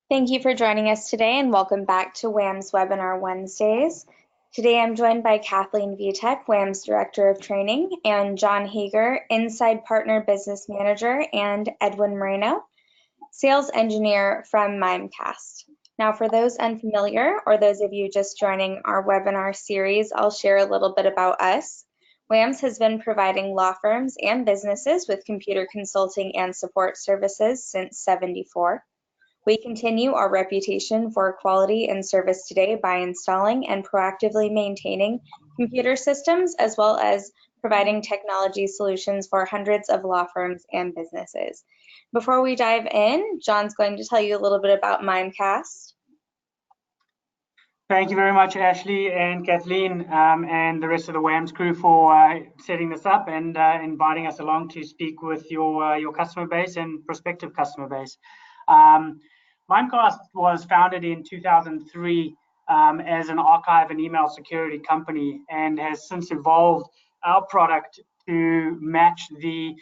Thank you for joining us today and welcome back to WAMS Webinar Wednesdays. Today I'm joined by Kathleen Kvitek, WAMS Director of Training, and John Heger, Inside Partner Business Manager, and Edwin Moreno, Sales Engineer from Mimecast. Now for those unfamiliar or those of you just joining our webinar series, I'll share a little bit about us. WAMS has been providing law firms and businesses with computer consulting and support services since '74. We continue our reputation for quality and service today by installing and proactively maintaining computer systems, as well as providing technology solutions for hundreds of law firms and businesses. Before we dive in, John's going to tell you a little bit about Mimecast. Thank you very much, Ashley and Kathleen, and the rest of the WAMS crew for setting this up and inviting us along to speak with your customer base and prospective customer base. Mimecast was founded in 2003 as an archive and email security company and has since evolved our product to match the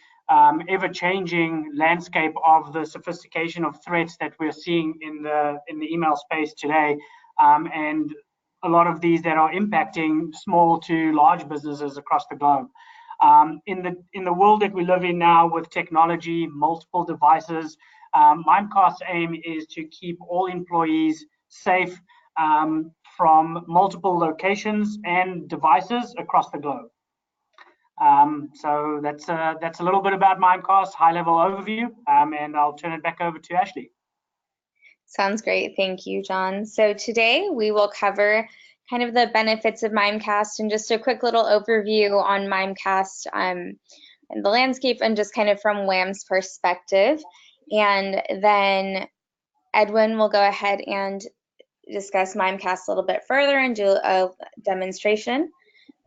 ever-changing landscape of the sophistication of threats that we're seeing in the email space today, and a lot of these that are impacting small to large businesses across the globe. In the world that we live in now with technology, multiple devices, Mimecast's aim is to keep all employees safe from multiple locations and devices across the globe. So that's a little bit about Mimecast, high-level overview, and I'll turn it back over to Ashley. Sounds great. Thank you, John. So today we will cover kind of the benefits of Mimecast and just a quick little overview on Mimecast and the landscape and just kind of from WAM's perspective. And then Edwin will go ahead and discuss Mimecast a little bit further and do a demonstration.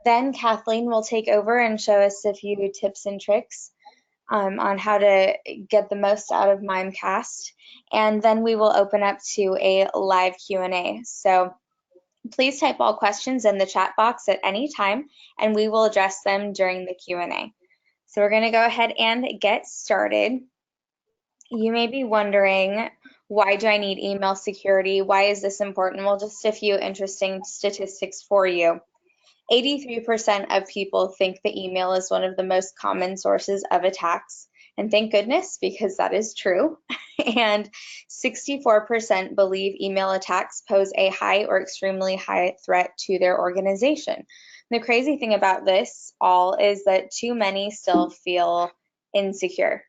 Then Kathleen will take over and show us a few tips and tricks on how to get the most out of Mimecast. And then we will open up to a live Q&A. So please type all questions in the chat box at any time, and we will address them during the Q&A. So we're going to go ahead and get started. You may be wondering, why do I need email security? Why is this important? Well, just a few interesting statistics for you. 83% of people think that email is one of the most common sources of attacks. And thank goodness, because that is true. And 64% believe email attacks pose a high or extremely high threat to their organization. The crazy thing about this all is that too many still feel insecure.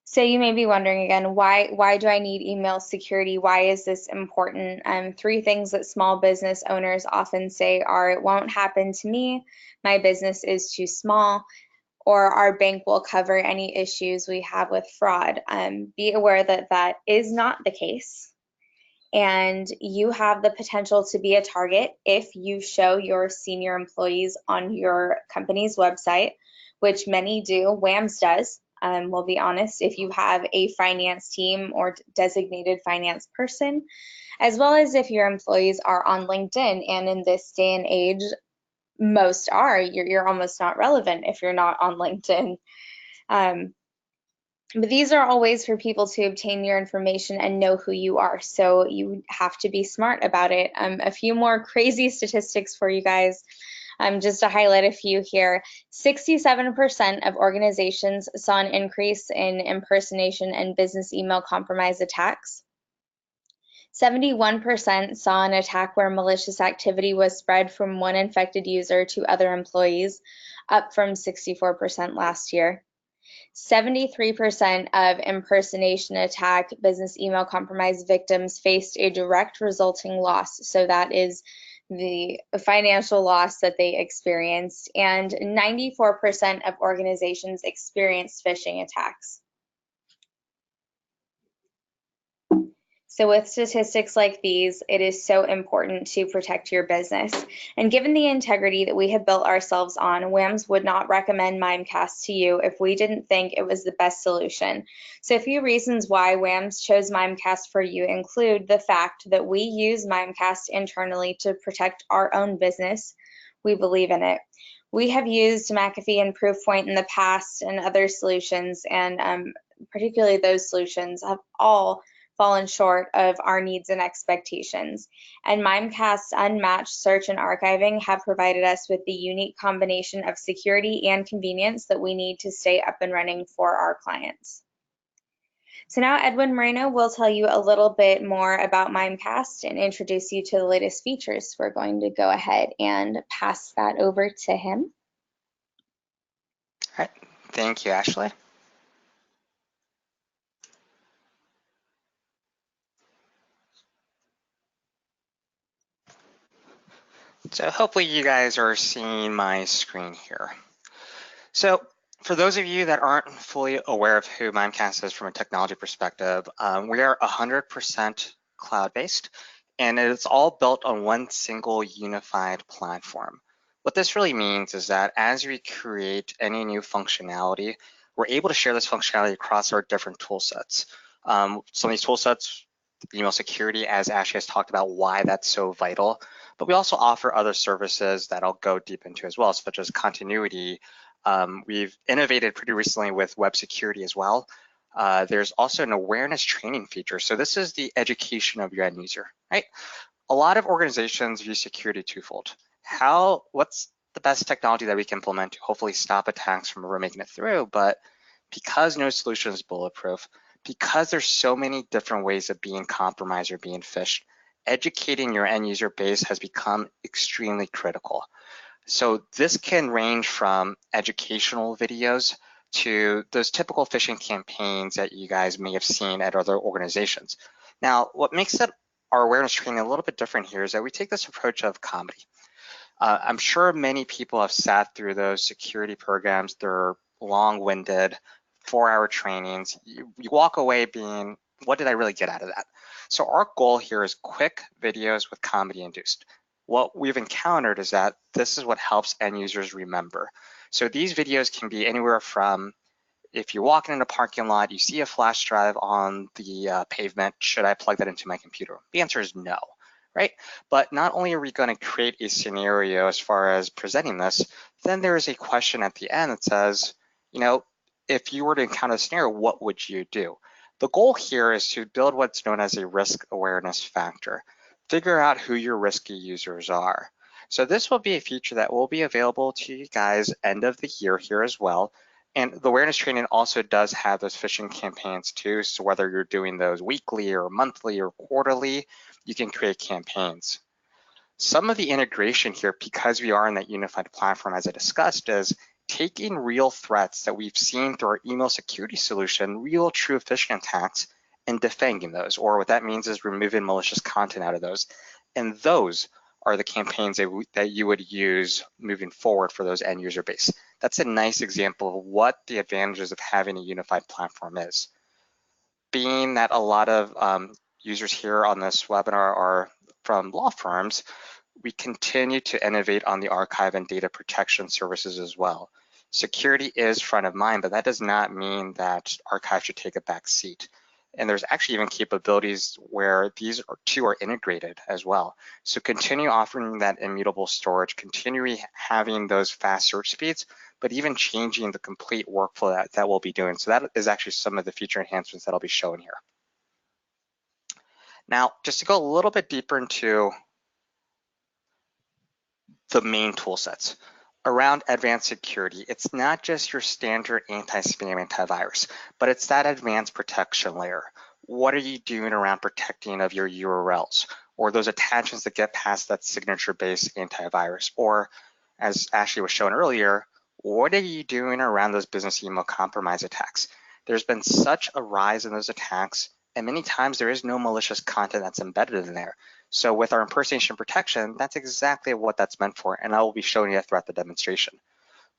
So you may be wondering again, why do I need email security? Why is this important? Three things that small business owners often say are, it won't happen to me, my business is too small, or our bank will cover any issues we have with fraud. Be aware that that is not the case. And you have the potential to be a target if you show your senior employees on your company's website, which many do, WAMS does. We'll be honest, if you have a finance team or designated finance person, as well as if your employees are on LinkedIn, and in this day and age, most are, you're almost not relevant if you're not on LinkedIn. But these are all ways for people to obtain your information and know who you are, so you have to be smart about it. A few more crazy statistics for you guys. Just to highlight a few here, 67% of organizations saw an increase in impersonation and business email compromise attacks. 71% saw an attack where malicious activity was spread from one infected user to other employees, up from 64% last year. 73% of impersonation attack business email compromise victims faced a direct resulting loss, so that is the financial loss that they experienced, and 94% of organizations experienced phishing attacks. So with statistics like these, it is so important to protect your business. And given the integrity that we have built ourselves on, WAMS would not recommend Mimecast to you if we didn't think it was the best solution. So a few reasons why WAMS chose Mimecast for you include the fact that we use Mimecast internally to protect our own business. We believe in it. We have used McAfee and Proofpoint in the past and other solutions, and particularly those solutions, have all fallen short of our needs and expectations. And Mimecast's unmatched search and archiving have provided us with the unique combination of security and convenience that we need to stay up and running for our clients. So now Edwin Moreno will tell you a little bit more about Mimecast and introduce you to the latest features. We're going to go ahead and pass that over to him. All right, thank you, Ashley. So hopefully you guys are seeing my screen here. So for those of you that aren't fully aware of who Mimecast is from a technology perspective, we are 100% cloud-based, and it's all built on one single unified platform. What this really means is that as we create any new functionality, we're able to share this functionality across our different tool sets. Some of these tool sets, email security, as Ashley has talked about why that's so vital, but we also offer other services that I'll go deep into as well, such as continuity. We've innovated pretty recently with web security as well. There's also an awareness training feature. So this is the education of your end user, right? A lot of organizations view security twofold. What's the best technology that we can implement to hopefully stop attacks from ever making it through? But because no solution is bulletproof, because there's so many different ways of being compromised or being phished, educating your end user base has become extremely critical. So this can range from educational videos to those typical phishing campaigns that you guys may have seen at other organizations. Now, what makes our awareness training a little bit different here is that we take this approach of comedy. I'm sure many people have sat through those security programs. They're long-winded, 4-hour trainings. You walk away being, what did I really get out of that? So our goal here is quick videos with comedy induced. What we've encountered is that this is what helps end users remember. So these videos can be anywhere from, if you're walking in a parking lot, you see a flash drive on the pavement, should I plug that into my computer? The answer is no, right? But not only are we going to create a scenario as far as presenting this, then there is a question at the end that says, if you were to encounter a scenario, what would you do? The goal here is to build what's known as a risk awareness factor. Figure out who your risky users are. So this will be a feature that will be available to you guys end of the year here as well. And the awareness training also does have those phishing campaigns too. So whether you're doing those weekly or monthly or quarterly, you can create campaigns. Some of the integration here, because we are in that unified platform as I discussed, is taking real threats that we've seen through our email security solution, real true phishing attacks, and defanging those, or what that means is removing malicious content out of those. And those are the campaigns that you would use moving forward for those end user base. That's a nice example of what the advantages of having a unified platform is. Being that a lot of users here on this webinar are from law firms, we continue to innovate on the archive and data protection services as well. Security is front of mind, but that does not mean that archive should take a back seat. And there's actually even capabilities where these two are integrated as well. So continue offering that immutable storage, continue having those fast search speeds, but even changing the complete workflow that we'll be doing. So that is actually some of the feature enhancements that I'll be showing here. Now, just to go a little bit deeper into the main tool sets around advanced security, it's not just your standard anti-spam antivirus, but it's that advanced protection layer. What are you doing around protecting of your URLs or those attachments that get past that signature-based antivirus? Or as Ashley was shown earlier, what are you doing around those business email compromise attacks? There's been such a rise in those attacks, and many times there is no malicious content that's embedded in there. So with our impersonation protection, that's exactly what that's meant for, and I will be showing you throughout the demonstration.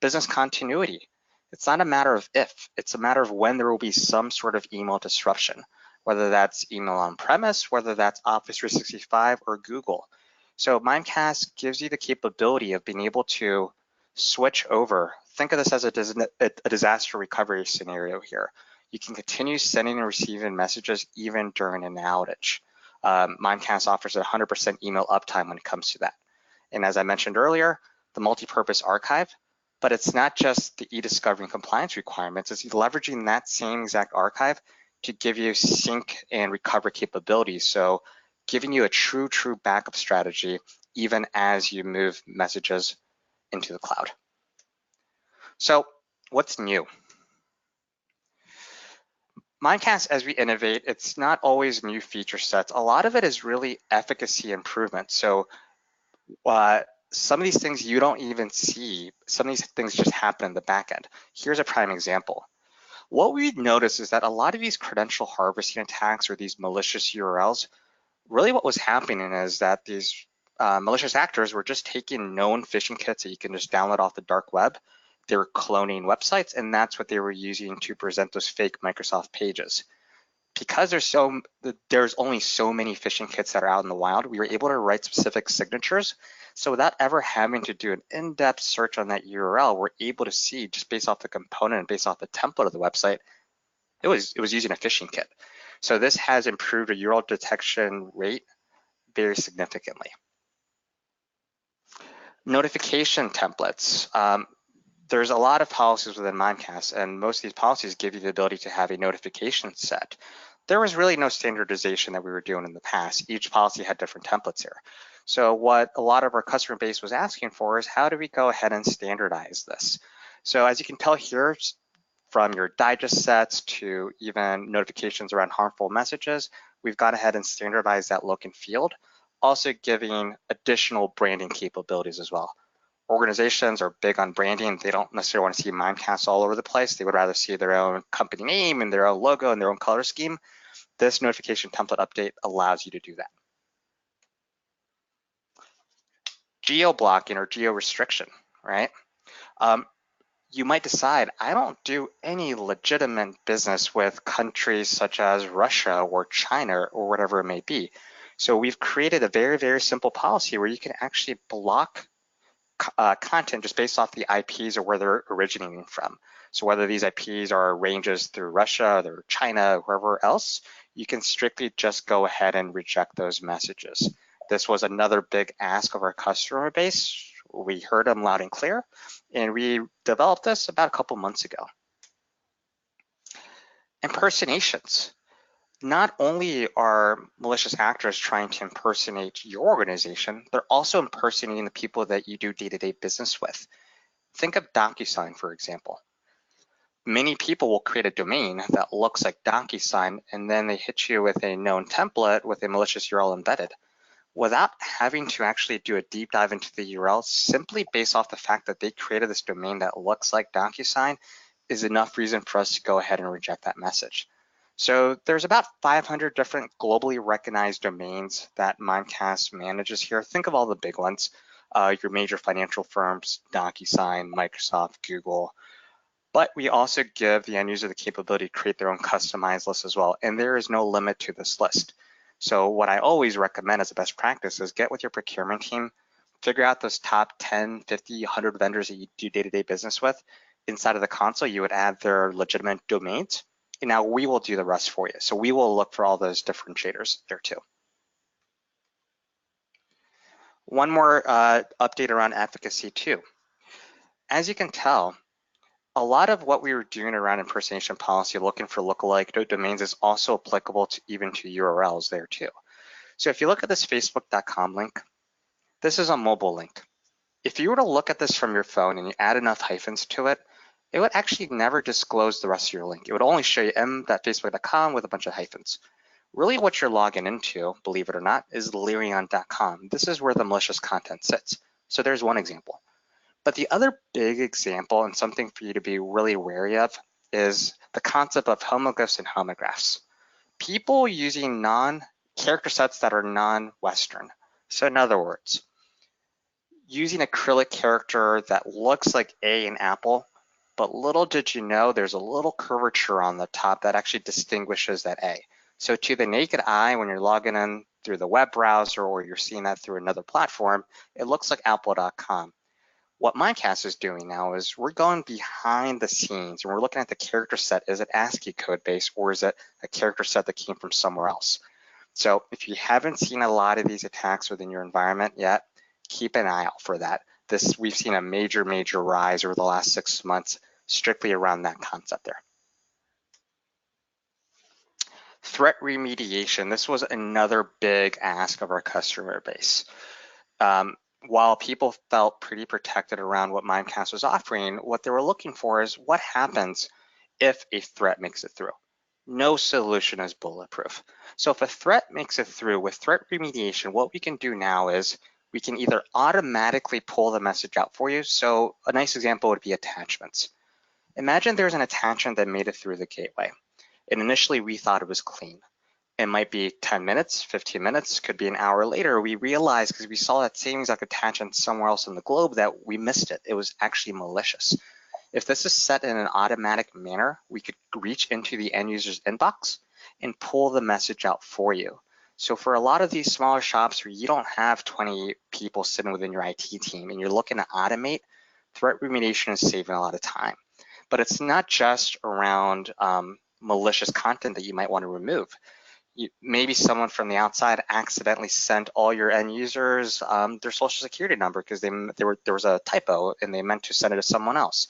Business continuity. It's not a matter of if, it's a matter of when there will be some sort of email disruption, whether that's email on premise, whether that's Office 365 or Google. So Mimecast gives you the capability of being able to switch over. Think of this as a disaster recovery scenario here. You can continue sending and receiving messages even during an outage. Mimecast offers 100% email uptime when it comes to that. And as I mentioned earlier, the multi-purpose archive, But it's not just the e-discovery and compliance requirements, it's leveraging that same exact archive to give you sync and recover capabilities. So giving you a true backup strategy, even as you move messages into the cloud. So what's new? Mimecast, as we innovate, it's not always new feature sets. A lot of it is really efficacy improvement. So some of these things you don't even see. Some of these things just happen in the back end. Here's a prime example. What we notice is that a lot of these credential harvesting attacks or these malicious URLs, really what was happening is that these malicious actors were just taking known phishing kits that you can just download off the dark web. They were cloning websites, and that's what they were using to present those fake Microsoft pages. Because there's only so many phishing kits that are out in the wild, we were able to write specific signatures. So without ever having to do an in-depth search on that URL, we're able to see just based off the component and based off the template of the website, it was using a phishing kit. So this has improved a URL detection rate very significantly. Notification templates. There's a lot of policies within Mimecast, and most of these policies give you the ability to have a notification set. There was really no standardization that we were doing in the past. Each policy had different templates here. So what a lot of our customer base was asking for is, how do we go ahead and standardize this? So as you can tell here, from your digest sets to even notifications around harmful messages, we've gone ahead and standardized that look and feel, also giving additional branding capabilities as well. Organizations are big on branding. They don't necessarily want to see Mimecast all over the place. They would rather see their own company name and their own logo and their own color scheme. This notification template update allows you to do that. Geo-blocking or geo-restriction, right? You might decide, I don't do any legitimate business with countries such as Russia or China or whatever it may be. So we've created a very simple policy where you can actually block content just based off the IPs or where they're originating from. So whether these IPs are ranges through Russia, or China, wherever else, you can strictly just go ahead and reject those messages. This was another big ask of our customer base. We heard them loud and clear, and we developed this about a couple months ago. Impersonations. Not only are malicious actors trying to impersonate your organization, they're also impersonating the people that you do day-to-day business with. Think of DocuSign, for example. Many people will create a domain that looks like DocuSign, and then they hit you with a known template with a malicious URL embedded, without having to actually do a deep dive into the URL. Simply based off the fact that they created this domain that looks like DocuSign is enough reason for us to go ahead and reject that message. So there's about 500 different globally recognized domains that Mimecast manages here. Think of all the big ones, your major financial firms, DocuSign, Microsoft, Google. But we also give the end user the capability to create their own customized list as well. And there is no limit to this list. So what I always recommend as a best practice is get with your procurement team, figure out those top 10, 50, 100 vendors that you do day-to-day business with. Inside of the console, you would add their legitimate domains. And now we will do the rest for you. So we will look for all those differentiators there too. One more update around efficacy too. As you can tell, a lot of what we were doing around impersonation policy, looking for lookalike domains, is also applicable to even to URLs there too. So if you look at this facebook.com link, this is a mobile link. If you were to look at this from your phone and you add enough hyphens to it, it would actually never disclose the rest of your link. It would only show you m.facebook.com with a bunch of hyphens. Really what you're logging into, believe it or not, is Lyrion.com. This is where the malicious content sits. So there's one example. But the other big example, and something for you to be really wary of, is the concept of homoglyphs and homographs. People using character sets that are non-Western. So in other words, using acrylic character that looks like A in Apple, but little did you know there's a little curvature on the top that actually distinguishes that A. So to the naked eye, when you're logging in through the web browser or you're seeing that through another platform, it looks like apple.com. What Mimecast is doing now is we're going behind the scenes and we're looking at the character set. Is it ASCII code based, or is it a character set that came from somewhere else? So if you haven't seen a lot of these attacks within your environment yet, keep an eye out for that. we've seen a major rise over the last 6 months strictly around that concept there. Threat remediation. This was another big ask of our customer base. While people felt pretty protected around what Mimecast was offering, what they were looking for is what happens if a threat makes it through. No solution is bulletproof. So if a threat makes it through, with threat remediation, what we can do now is we can either automatically pull the message out for you. So a nice example would be attachments. Imagine there's an attachment that made it through the gateway. And initially we thought it was clean. It might be 10 minutes, 15 minutes, could be an hour later. We realized, because we saw that same exact attachment somewhere else in the globe, that we missed it. It was actually malicious. If this is set in an automatic manner, we could reach into the end user's inbox and pull the message out for you. So for a lot of these smaller shops where you don't have 20 people sitting within your IT team and you're looking to automate, threat remediation is saving a lot of time. But it's not just around malicious content that you might want to remove. Maybe someone from the outside accidentally sent all your end users their social security number because there was a typo and they meant to send it to someone else.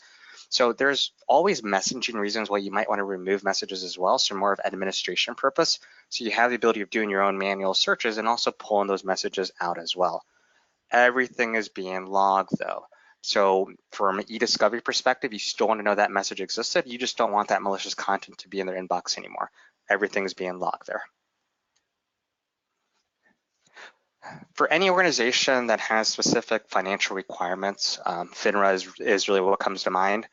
So there's always messaging reasons why you might want to remove messages as well, so more of administration purpose. So you have the ability of doing your own manual searches and also pulling those messages out as well. Everything is being logged though. So from an e-discovery perspective, you still want to know that message existed. You just don't want that malicious content to be in their inbox anymore. Everything is being logged there. For any organization that has specific financial requirements, FINRA is really what comes to mind.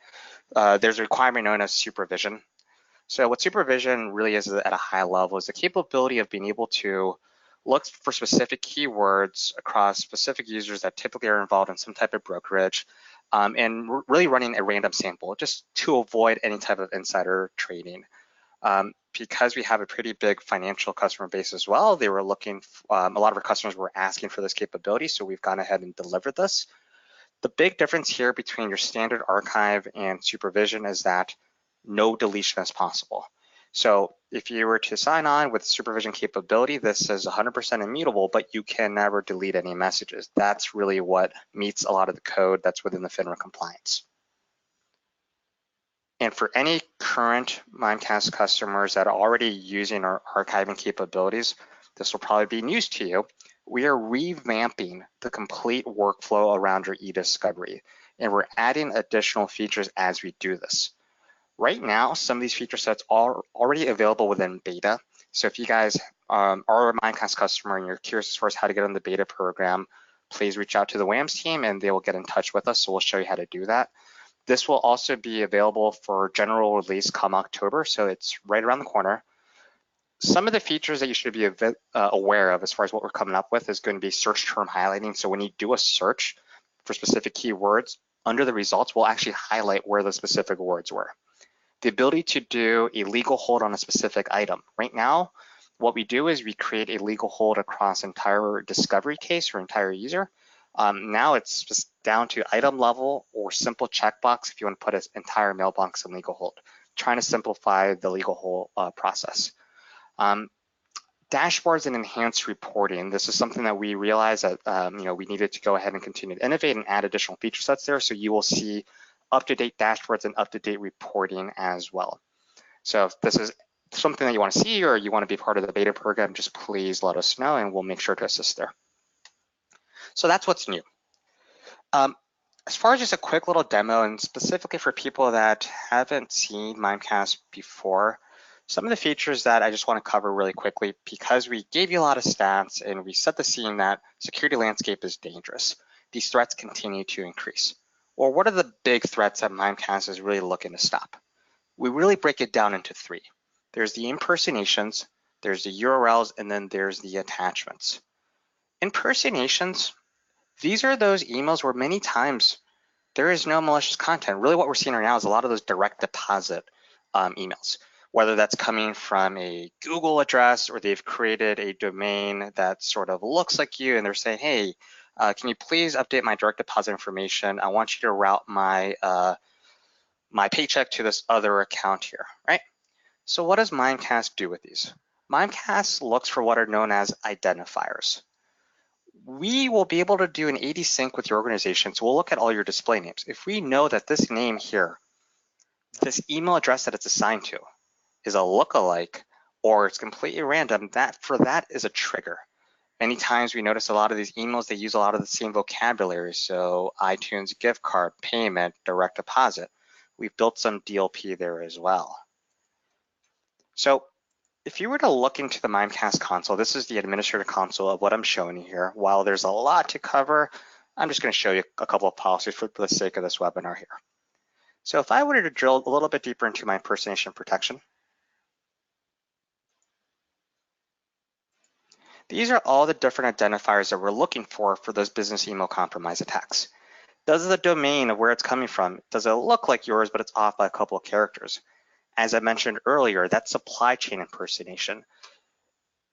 There's a requirement known as supervision. So what supervision really is at a high level is the capability of being able to look for specific keywords across specific users that typically are involved in some type of brokerage, and really running a random sample just to avoid any type of insider trading. Because we have a pretty big financial customer base as well, they were looking, a lot of our customers were asking for this capability, so we've gone ahead and delivered this. The big difference here between your standard archive and supervision is that no deletion is possible. So if you were to sign on with supervision capability, this is 100% immutable, but you can never delete any messages. That's really what meets a lot of the code that's within the FINRA compliance. And for any current Mimecast customers that are already using our archiving capabilities, this will probably be news to you. We are revamping the complete workflow around your e-discovery, and we're adding additional features as we do this. Right now, some of these feature sets are already available within beta. So if you guys are a Mimecast customer and you're curious as far as how to get on the beta program, please reach out to the WAMS team and they will get in touch with us. So we'll show you how to do that. This will also be available for general release come October, so it's right around the corner. Some of the features that you should be aware of as far as what we're coming up with is going to be search term highlighting. So when you do a search for specific keywords, under the results, we'll actually highlight where the specific words were. The ability to do a legal hold on a specific item. Right now, what we do is we create a legal hold across entire discovery case or entire user. Now it's just down to item level or simple checkbox if you want to put an entire mailbox in legal hold, trying to simplify the legal hold process. Dashboards and enhanced reporting. This is something that we realized that we needed to go ahead and continue to innovate and add additional feature sets there. So you will see up-to-date dashboards and up-to-date reporting as well. So if this is something that you want to see or you want to be part of the beta program, just please let us know and we'll make sure to assist there. So that's what's new. As far as just a quick little demo, and specifically for people that haven't seen Mimecast before, some of the features that I just want to cover really quickly, because we gave you a lot of stats and we set the scene that security landscape is dangerous. These threats continue to increase. Well, what are the big threats that Mimecast is really looking to stop? We really break it down into three. There's the impersonations, there's the URLs, and then there's the attachments. Impersonations, these are those emails where many times there is no malicious content. Really what we're seeing right now is a lot of those direct deposit emails, whether that's coming from a Google address or they've created a domain that sort of looks like you and they're saying, hey, can you please update my direct deposit information? I want you to route my, my paycheck to this other account here, right? So what does Mimecast do with these? Mimecast looks for what are known as identifiers. we will be able to do an AD sync with your organization. So we'll look at all your display names. If we know that this name here, this email address that it's assigned to is a lookalike or it's completely random, that is a trigger. Many times we notice a lot of these emails, they use a lot of the same vocabulary. So iTunes gift card, payment, direct deposit. We've built some DLP there as well. So if you were to look into the Mimecast console, this is the administrator console of what I'm showing you here. While there's a lot to cover, I'm just going to show you a couple of policies for the sake of this webinar here. So if I were to drill a little bit deeper into my impersonation protection, these are all the different identifiers that we're looking for those business email compromise attacks. Does the domain of where it's coming from, does it look like yours, but it's off by a couple of characters? As I mentioned earlier, that supply chain impersonation.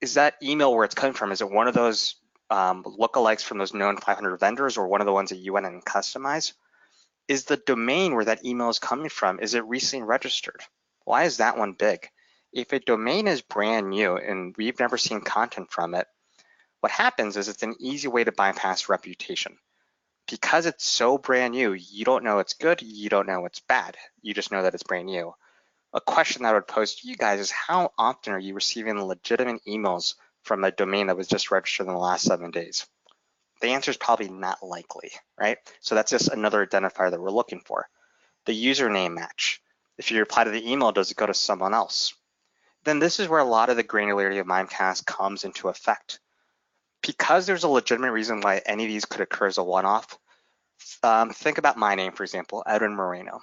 Is that email where it's coming from? Is it one of those lookalikes from those known 500 vendors or one of the ones that you went and customized? Is the domain where that email is coming from, is it recently registered? Why is that one big? If a domain is brand new and we've never seen content from it, what happens is it's an easy way to bypass reputation. Because it's so brand new, you don't know it's good, you don't know it's bad. You just know that it's brand new. A question that I would pose to you guys is how often are you receiving legitimate emails from a domain that was just registered in the last 7 days? The answer is probably not likely, right? So that's just another identifier that we're looking for. The username match. If you reply to the email, does it go to someone else? Then this is where a lot of the granularity of Mimecast comes into effect. Because there's a legitimate reason why any of these could occur as a one-off, think about my name, for example, Edwin Moreno.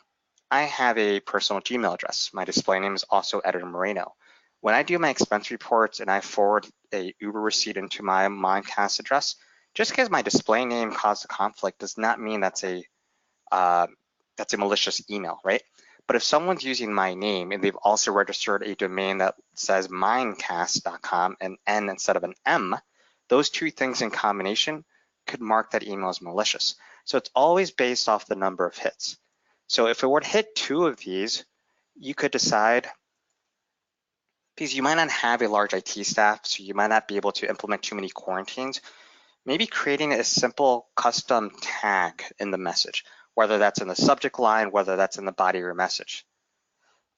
I have a personal Gmail address. My display name is also Edwin Moreno. When I do my expense reports and I forward a Uber receipt into my Mimecast address, just because my display name caused a conflict does not mean that's a malicious email, right? But if someone's using my name and they've also registered a domain that says mimecast.com and N instead of an M, those two things in combination could mark that email as malicious. So it's always based off the number of hits. So if it were to hit 2 of these, you could decide, because you might not have a large IT staff, so you might not be able to implement too many quarantines, maybe creating a simple custom tag in the message, whether that's in the subject line, whether that's in the body of your message.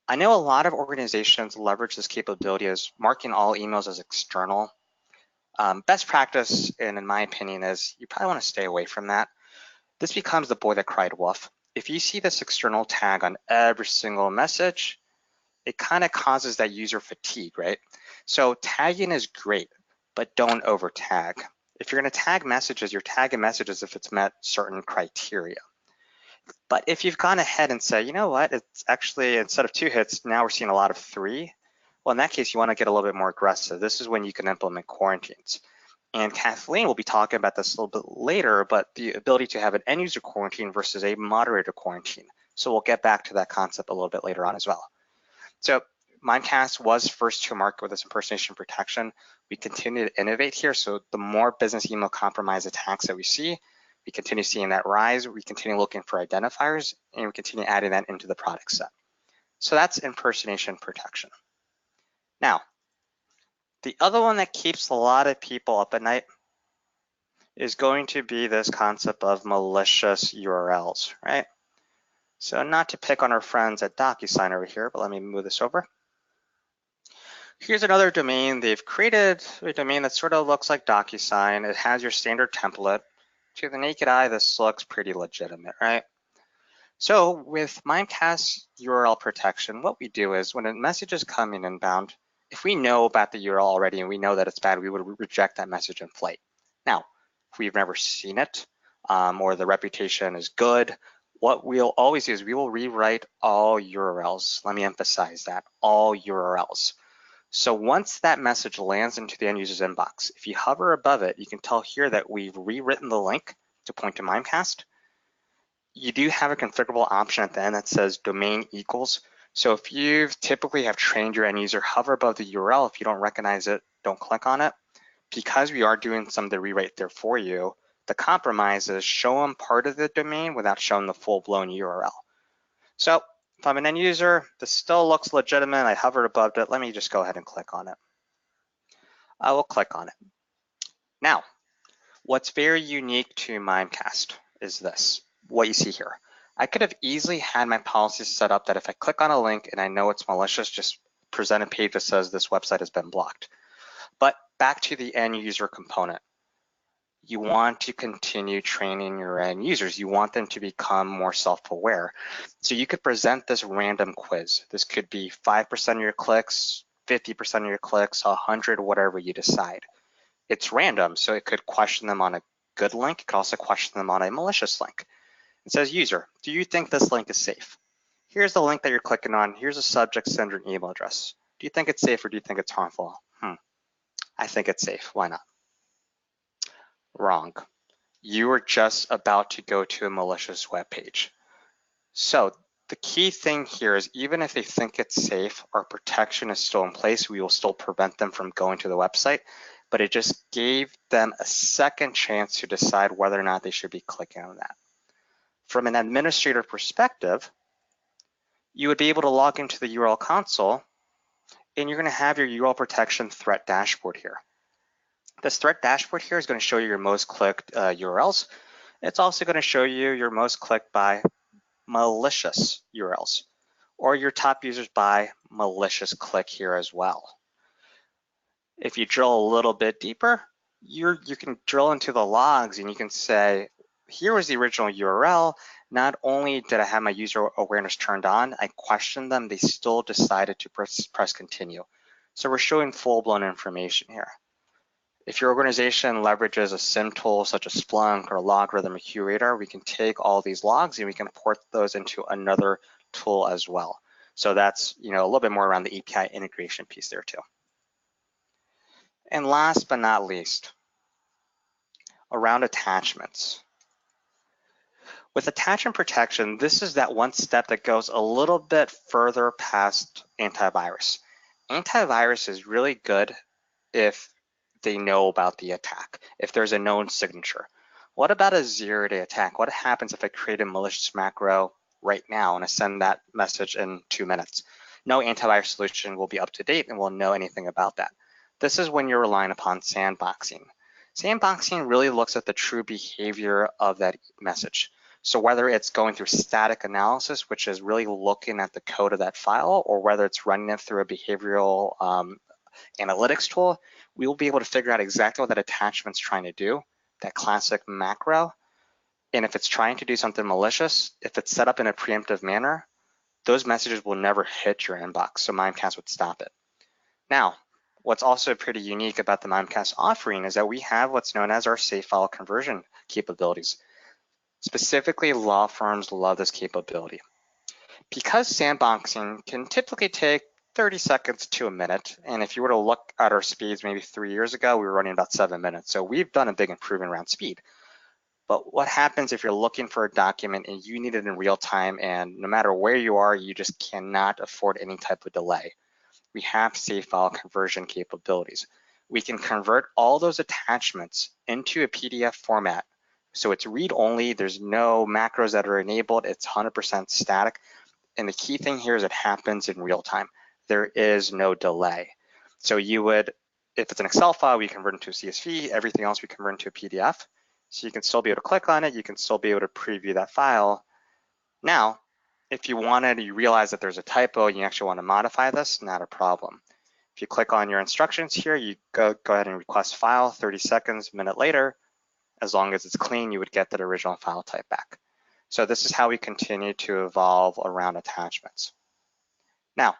I know a lot of organizations leverage this capability as marking all emails as external. Best practice, and in my opinion, is you probably want to stay away from that. This becomes the boy that cried wolf. If you see this external tag on every single message, it kind of causes that user fatigue, right? So tagging is great, but don't over tag. If you're going to tag messages, you're tagging messages if it's met certain criteria. But if you've gone ahead and said, you know what, it's actually, instead of 2 hits, now we're seeing a lot of 3. Well, in that case, you want to get a little bit more aggressive. This is when you can implement quarantines. And Kathleen will be talking about this a little bit later, but the ability to have an end user quarantine versus a moderator quarantine. So we'll get back to that concept a little bit later on as well. So Mimecast was first to market with this impersonation protection. We continue to innovate here. So the more business email compromise attacks that we see, we continue seeing that rise. We continue looking for identifiers and we continue adding that into the product set. So that's impersonation protection. Now, the other one that keeps a lot of people up at night is going to be this concept of malicious URLs, right? So not to pick on our friends at DocuSign over here, but let me move this over. Here's another domain. They've created a domain that sort of looks like DocuSign. It has your standard template. To the naked eye, this looks pretty legitimate, right? So with Mimecast URL protection, what we do is when a message is coming inbound, if we know about the URL already and we know that it's bad, we would reject that message in flight. Now, if we've never seen it or the reputation is good, what we'll always do is we will rewrite all URLs. Let me emphasize that, all URLs. So once that message lands into the end user's inbox, if you hover above it, you can tell here that we've rewritten the link to point to Mimecast. You do have a configurable option at the end that says domain equals. So if you typically have trained your end user, hover above the URL. If you don't recognize it, don't click on it. Because we are doing some of the rewrite there for you, the compromise is show them part of the domain without showing the full-blown URL. So if I'm an end user, this still looks legitimate. I hovered above it. Let me just go ahead and click on it. I will click on it. Now, What's very unique to Mimecast is this, what you see here. I could have easily had my policies set up that if I click on a link and I know it's malicious, just present a page that says this website has been blocked. But back to the end user component. You want to continue training your end users. You want them to become more self-aware. So you could present this random quiz. This could be 5% of your clicks, 50% of your clicks, 100, whatever you decide. It's random, so it could question them on a good link. It could also question them on a malicious link. It says, user, do you think this link is safe? Here's the link that you're clicking on. Here's a subject, sender, and email address. Do you think it's safe or do you think it's harmful? I think it's safe. Why not? Wrong. You are just about to go to a malicious web page. So the key thing here is even if they think it's safe, our protection is still in place. We will still prevent them from going to the website, but it just gave them a second chance to decide whether or not they should be clicking on that. From an administrator perspective, you would be able to log into the URL console and you're going to have your URL protection threat dashboard here. This threat dashboard here is going to show you your most clicked URLs. It's also going to show you your most clicked by malicious URLs or your top users by malicious click here as well. If you drill a little bit deeper, you can drill into the logs and you can say, here was the original URL. Not only did I have my user awareness turned on, I questioned them, they still decided to press continue. So we're showing full-blown information here. If your organization leverages a SIM tool such as Splunk or Logarithm or QRadar, we can take all these logs and we can port those into another tool as well. So that's a little bit more around the API integration piece there too. And last but not least, around attachments. With attachment protection, this is that one step that goes a little bit further past antivirus. Antivirus is really good if they know about the attack, if there's a known signature. What about a zero-day attack? What happens if I create a malicious macro right now and I send that message in 2 minutes? No antivirus solution will be up to date and will know anything about that. This is when you're relying upon sandboxing. Sandboxing really looks at the true behavior of that message. So whether it's going through static analysis, which is really looking at the code of that file, or whether it's running it through a behavioral analytics tool, we will be able to figure out exactly what that attachment's trying to do, that classic macro. And if it's trying to do something malicious, if it's set up in a preemptive manner, those messages will never hit your inbox, so Mimecast would stop it. Now, what's also pretty unique about the Mimecast offering is that we have what's known as our safe file conversion capabilities. Specifically, law firms love this capability. Because sandboxing can typically take 30 seconds to a minute, and if you were to look at our speeds maybe 3 years ago, we were running about 7 minutes. So we've done a big improvement around speed. But what happens if you're looking for a document and you need it in real time, and no matter where you are, you just cannot afford any type of delay? We have safe file conversion capabilities. We can convert all those attachments into a PDF format. So it's read-only, there's no macros that are enabled, it's 100% static. And the key thing here is it happens in real time. There is no delay. So you would, if it's an Excel file, we convert into a CSV, everything else we convert into a PDF. So you can still be able to click on it, you can still be able to preview that file. Now, if you wanted, you realize that there's a typo and you actually want to modify this, not a problem. If you click on your instructions here, you go ahead and request file, 30 seconds, a minute later, as long as it's clean, you would get that original file type back. So this is how we continue to evolve around attachments. Now,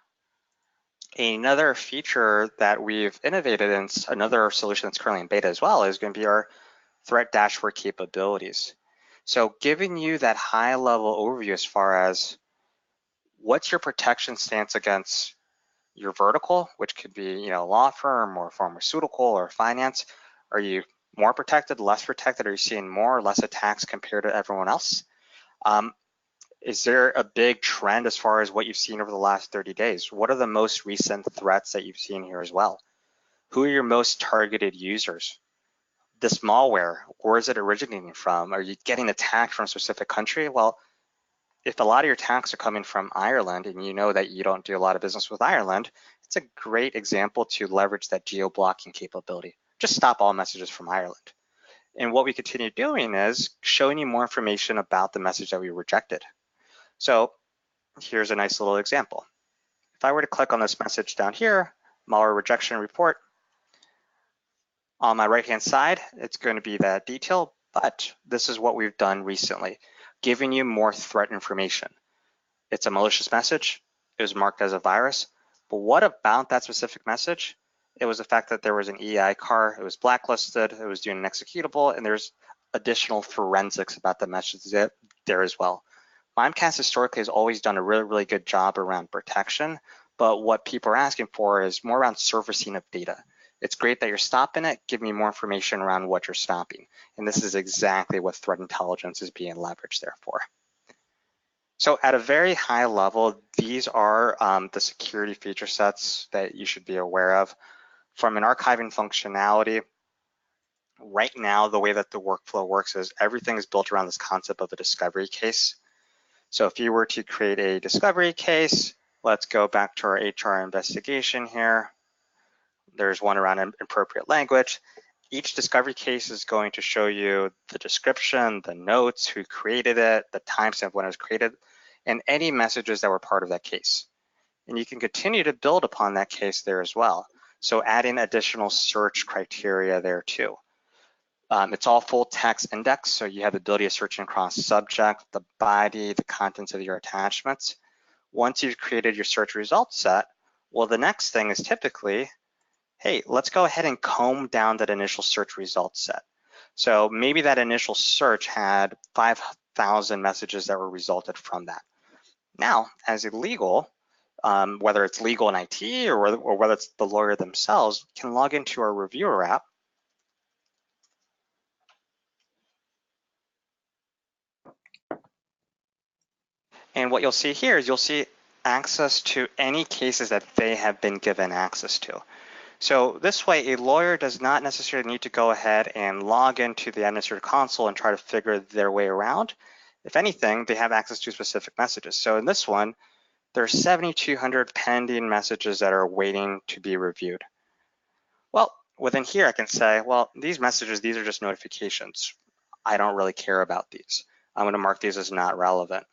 another feature that we've innovated in, another solution that's currently in beta as well, is going to be our threat dashboard capabilities. So giving you that high level overview as far as what's your protection stance against your vertical, which could be a law firm or pharmaceutical or finance. Are you more protected, less protected? Are you seeing more or less attacks compared to everyone else? Is there a big trend as far as what you've seen over the last 30 days? What are the most recent threats that you've seen here as well? Who are your most targeted users? This malware, where is it originating from? Are you getting attacked from a specific country? Well, if a lot of your attacks are coming from Ireland and you know that you don't do a lot of business with Ireland, it's a great example to leverage that geo-blocking capability. Just stop all messages from Ireland. And what we continue doing is showing you more information about the message that we rejected. So here's a nice little example. If I were to click on this message down here, malware rejection report, on my right-hand side, it's going to be that detail, but this is what we've done recently, giving you more threat information. It's a malicious message. It was marked as a virus. But what about that specific message? It was the fact that there was an EI car, it was blacklisted, it was doing an executable, and there's additional forensics about the message there as well. Mimecast historically has always done a really, really good job around protection, but what people are asking for is more around surfacing of data. It's great that you're stopping it, give me more information around what you're stopping. And this is exactly what threat intelligence is being leveraged there for. So at a very high level, these are the security feature sets that you should be aware of. From an archiving functionality, right now, the way that the workflow works is everything is built around this concept of a discovery case. So if you were to create a discovery case, let's go back to our HR investigation here. There's one around inappropriate language. Each discovery case is going to show you the description, the notes, who created it, the timestamp when it was created, and any messages that were part of that case. And you can continue to build upon that case there as well. So adding additional search criteria there too. It's all full text index, so you have the ability of searching across subject, the body, the contents of your attachments. Once you've created your search results set, well, the next thing is typically, hey, let's go ahead and comb down that initial search result set. So maybe that initial search had 5,000 messages that were resulted from that. Now, as a legal, whether it's legal in IT or whether it's the lawyer themselves, can log into our reviewer app. And what you'll see here is you'll see access to any cases that they have been given access to. So this way, a lawyer does not necessarily need to go ahead and log into the administrator console and try to figure their way around. If anything, they have access to specific messages. So in this one, there are 7,200 pending messages that are waiting to be reviewed. Well, within here, I can say, well, these messages, these are just notifications. I don't really care about these. I'm going to mark these as not relevant.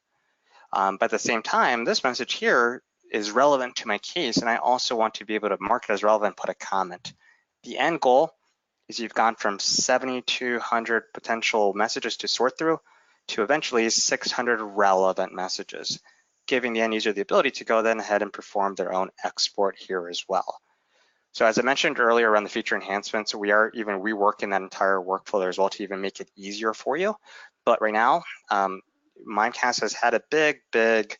But at the same time, this message here is relevant to my case, and I also want to be able to mark it as relevant, put a comment. The end goal is you've gone from 7,200 potential messages to sort through to eventually 600 relevant messages, giving the end user the ability to go then ahead and perform their own export here as well. So as I mentioned earlier around the feature enhancements, we are even reworking that entire workflow there as well to even make it easier for you. But right now, Mimecast has had a big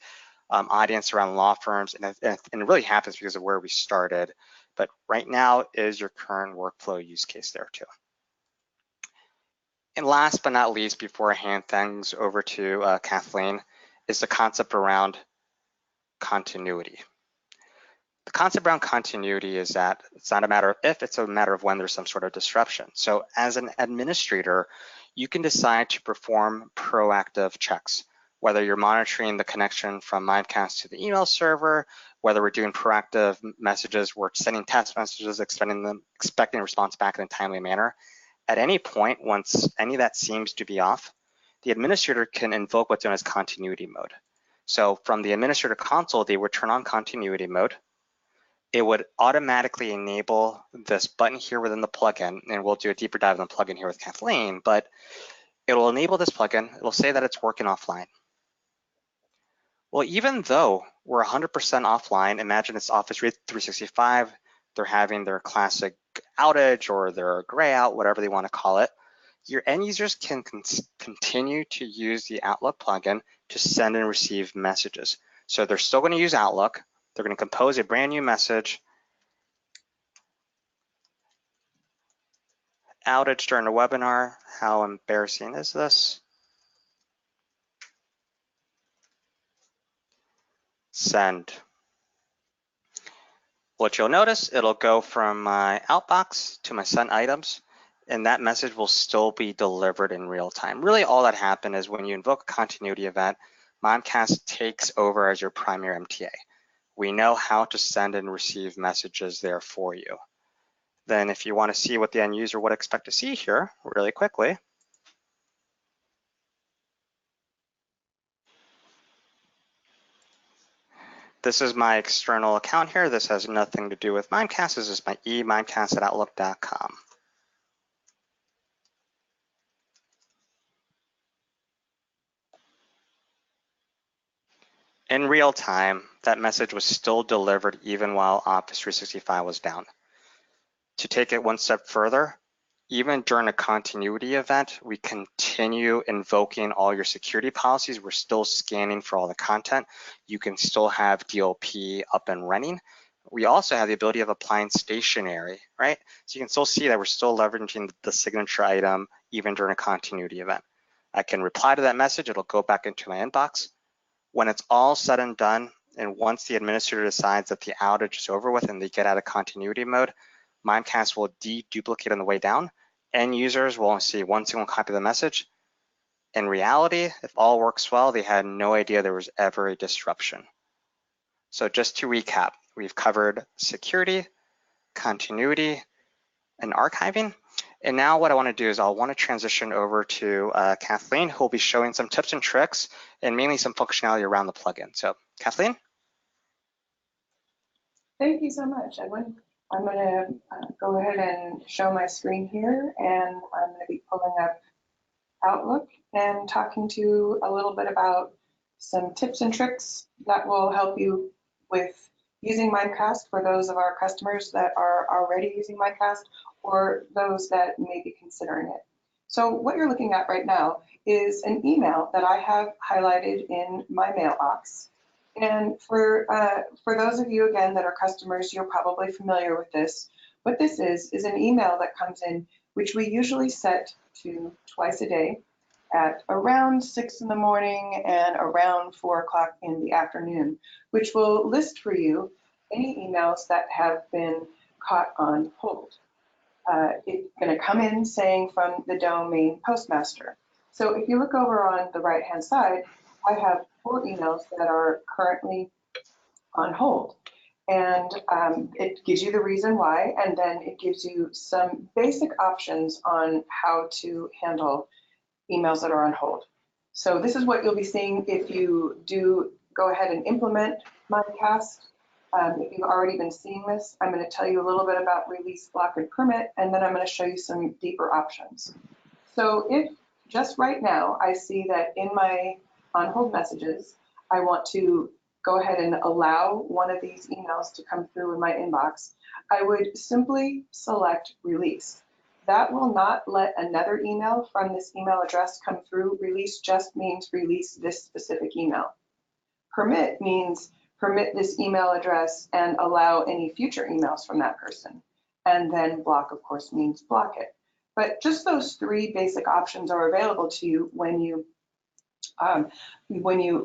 audience around law firms, and it really happens because of where we started. But right now is your current workflow use case there too. And last but not least, before I hand things over to Kathleen, is the concept around continuity. The concept around continuity is that it's not a matter of if, it's a matter of when there's some sort of disruption. So as an administrator, you can decide to perform proactive checks, whether you're monitoring the connection from Mimecast to the email server, whether we're doing proactive messages, we're sending test messages, expecting a response back in a timely manner. At any point, once any of that seems to be off, the administrator can invoke what's known as continuity mode. So from the administrator console, they would turn on continuity mode. It would automatically enable this button here within the plugin, and we'll do a deeper dive on the plugin here with Kathleen, but it will enable this plugin. It'll say that it's working offline. Well, even though we're 100% offline, imagine it's Office 365, they're having their classic outage or their gray out, whatever they want to call it, your end users can continue to use the Outlook plugin to send and receive messages. So they're still going to use Outlook. They're going to compose a brand new message. Outage during a webinar. How embarrassing is this? Send. What you'll notice, it'll go from my outbox to my sent items, and that message will still be delivered in real time. Really all that happened is when you invoke a continuity event, Mimecast takes over as your primary MTA. We know how to send and receive messages there for you. then if you want to see what the end user would expect to see here really quickly, this is my external account here. This has nothing to do with Mimecast. This is my emimecast@outlook.com. In real time, that message was still delivered even while Office 365 was down. To take it one step further, even during a continuity event, we continue invoking all your security policies. We're still scanning for all the content. You can still have DLP up and running. We also have the ability of applying stationary, right? So you can still see that we're still leveraging the signature item even during a continuity event. I can reply to that message. It'll go back into my inbox. When it's all said and done, and once the administrator decides that the outage is over with and they get out of continuity mode, Mimecast will deduplicate on the way down. End users will only see one single copy of the message. In reality, if all works well, they had no idea there was ever a disruption. So just to recap, we've covered security, continuity, and archiving. And now what I want to do is I'll want to transition over to Kathleen, who will be showing some tips and tricks and mainly some functionality around the plugin. So Kathleen? Thank you so much, Edwin. I'm going to go ahead and show my screen here, and I'm going to be pulling up Outlook and talking to you a little bit about some tips and tricks that will help you with using Mimecast for those of our customers that are already using Mimecast or those that may be considering it. So what you're looking at right now is an email that I have highlighted in my mailbox. And for those of you, again, that are customers, you're probably familiar with this. What this is an email that comes in, which we usually set to twice a day at around 6 in the morning and around 4 o'clock in the afternoon, which will list for you any emails that have been caught on hold. It's going to come in saying from the domain postmaster. So if you look over on the right-hand side, I have 4 emails that are currently on hold. And it gives you the reason why, and then it gives you some basic options on how to handle emails that are on hold. So this is what you'll be seeing if you do go ahead and implement Mimecast. If you've already been seeing this, I'm going to tell you a little bit about release, block, and permit, and then I'm going to show you some deeper options. So if just right now I see that in my on hold messages, I want to go ahead and allow one of these emails to come through in my inbox, I would simply select release. That will not let another email from this email address come through. Release just means release this specific email. Permit means permit this email address and allow any future emails from that person. And then block, of course, means block it. But just those 3 basic options are available to you when you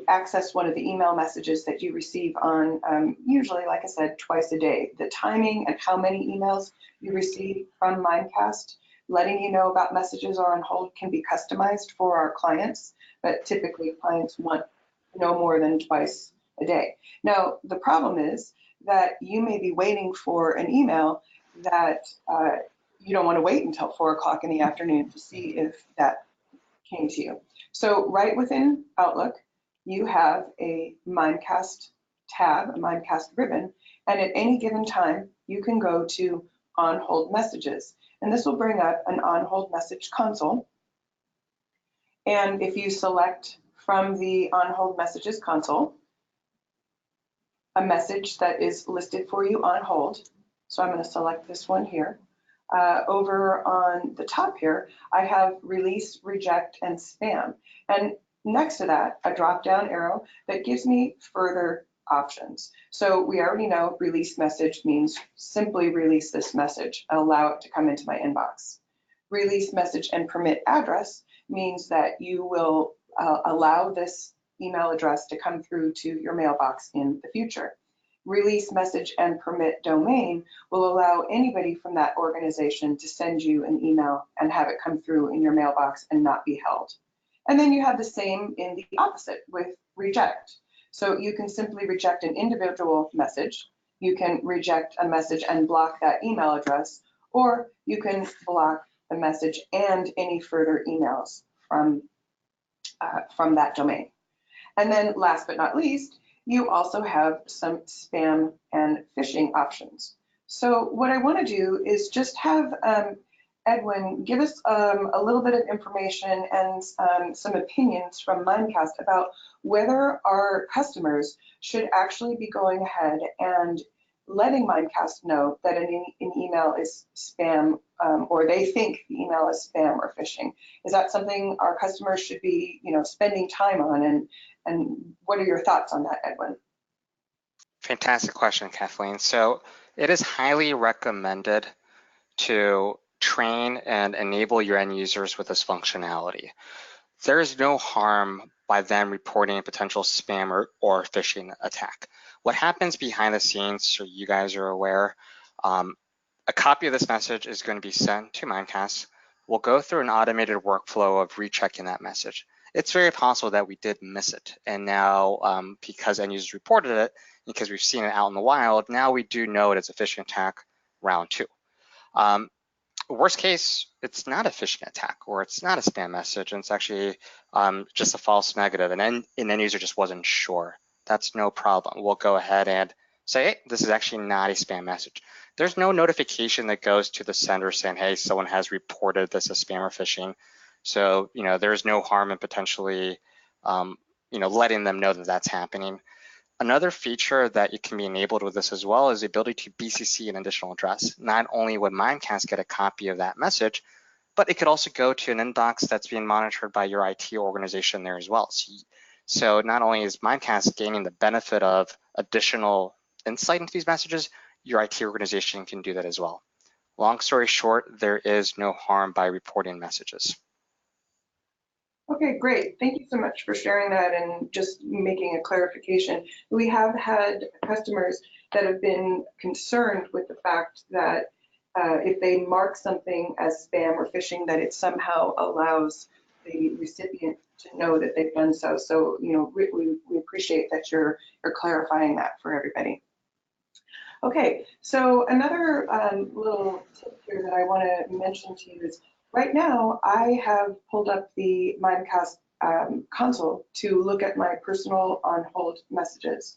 access one of the email messages that you receive on, usually, like I said, twice a day. The timing and how many emails you receive from Mimecast, letting you know about messages are on hold, can be customized for our clients, but typically clients want no more than twice a day. Now, the problem is that you may be waiting for an email that you don't want to wait until 4 o'clock in the afternoon to see if that came to you. So right within Outlook, you have a Mimecast tab, a Mimecast ribbon, and at any given time, you can go to on hold messages. And this will bring up an on hold message console. And if you select from the on hold messages console, a message that is listed for you on hold. So I'm going to select this one here. Over on the top here, I have release, reject, and spam. And next to that, a drop-down arrow that gives me further options. So we already know release message means simply release this message and allow it to come into my inbox. Release message and permit address means that you will allow this email address to come through to your mailbox in the future. Release message and permit domain will allow anybody from that organization to send you an email and have it come through in your mailbox and not be held. And then you have the same in the opposite with reject. So you can simply reject an individual message. You can reject a message and block that email address, or you can block the message and any further emails from that domain. And then last but not least, you also have some spam and phishing options. So what I want to do is just have Edwin give us a little bit of information and some opinions from Mimecast about whether our customers should actually be going ahead and letting Mimecast know that an email is spam, or they think the email is spam or phishing. Is that something our customers should be, spending time on? And what are your thoughts on that, Edwin? Fantastic question, Kathleen. So it is highly recommended to train and enable your end users with this functionality. There is no harm by them reporting a potential spam or phishing attack. What happens behind the scenes, so you guys are aware, a copy of this message is going to be sent to Mimecast. We'll go through an automated workflow of rechecking that message. It's very possible that we did miss it. And now, because end users reported it, because we've seen it out in the wild, now we do know it is a phishing attack round 2. Worst case, it's not a phishing attack or it's not a spam message and it's actually just a false negative and an end user just wasn't sure. That's no problem. We'll go ahead and say, hey, this is actually not a spam message. There's no notification that goes to the sender saying, hey, someone has reported this as spam or phishing. So, there's no harm in potentially, letting them know that that's happening. Another feature that you can be enabled with this as well is the ability to BCC an additional address. Not only would Mimecast get a copy of that message, but it could also go to an inbox that's being monitored by your IT organization there as well. So not only is Mimecast gaining the benefit of additional insight into these messages, your IT organization can do that as well. Long story short, there is no harm by reporting messages. Okay, great. Thank you so much for sharing that and just making a clarification. We have had customers that have been concerned with the fact that if they mark something as spam or phishing, that it somehow allows the recipient to know that they've done so. So, we appreciate that you're clarifying that for everybody. Okay, so another little tip here that I want to mention to you is right now I have pulled up the Mimecast console to look at my personal on hold messages.